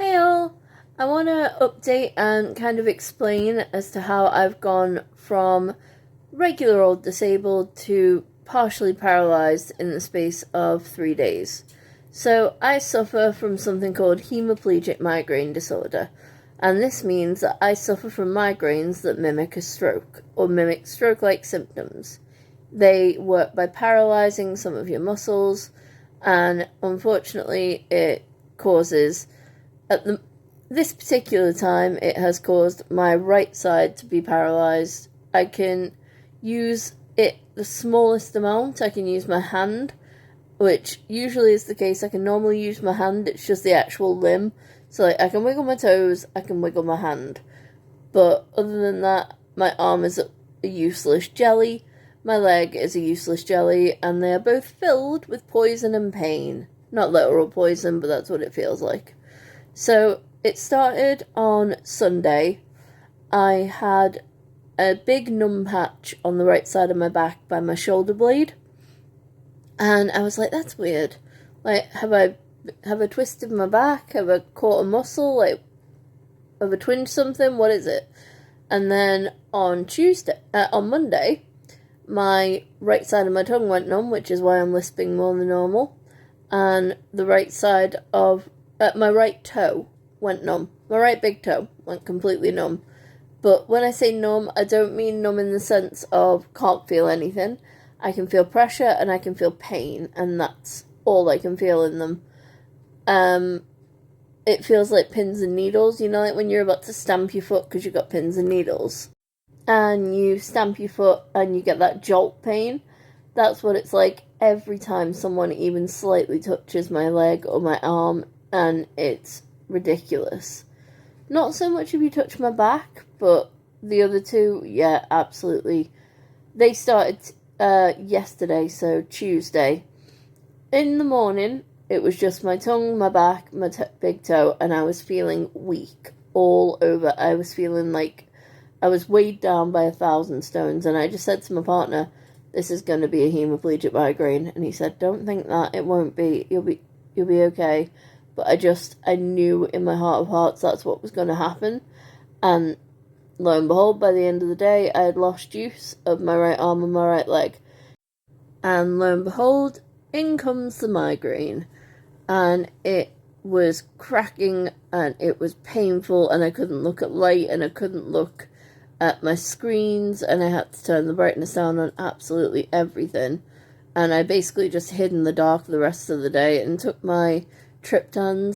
Hey all! I want to update and kind of explain as to how I've gone from regular old disabled to partially paralyzed in the space of 3 days. So I suffer from something called hemiplegic migraine disorder, and this means that I suffer from migraines that mimic a stroke or mimic stroke-like symptoms. They work by paralyzing some of your muscles, and unfortunately it causes this particular time, it has caused my right side to be paralyzed. I can use it the smallest amount. I can use my hand, which usually is the case. I can normally use my hand. It's just the actual limb. So I can wiggle my toes, I can wiggle my hand. But other than that, my arm is a useless jelly. My leg is a useless jelly, and they are both filled with poison and pain. Not literal poison, but that's what it feels like. So it started on Sunday. I had a big numb patch on the right side of my back by my shoulder blade. And I was like, that's weird. Like, have I twisted my back? Have I caught a muscle? Like, have I twinged something? What is it? And then on Monday, my right side of my tongue went numb, which is why I'm lisping more than normal. And the right side of my right toe went numb. My right big toe went completely numb. But when I say numb, I don't mean numb in the sense of can't feel anything. I can feel pressure and I can feel pain, and that's all I can feel in them. It feels like pins and needles, you know, like when you're about to stamp your foot because you've got pins and needles. And you stamp your foot and you get that jolt pain. That's what it's like every time someone even slightly touches my leg or my arm, and it's ridiculous. Not so much if you touch my back, but the other two, yeah, absolutely. They started yesterday, so Tuesday. In the morning, it was just my tongue, my back, my big toe, and I was feeling weak all over. I was feeling like I was weighed down by 1,000 stones, and I just said to my partner, this is going to be a hemiplegic migraine, and he said, don't think that, it won't be, you'll be okay. But I knew in my heart of hearts that's what was going to happen. And lo and behold, by the end of the day, I had lost use of my right arm and my right leg. And lo and behold, in comes the migraine. And it was cracking, and it was painful, and I couldn't look at light, and I couldn't look at my screens, and I had to turn the brightness down on absolutely everything. And I basically just hid in the dark the rest of the day and took my triptans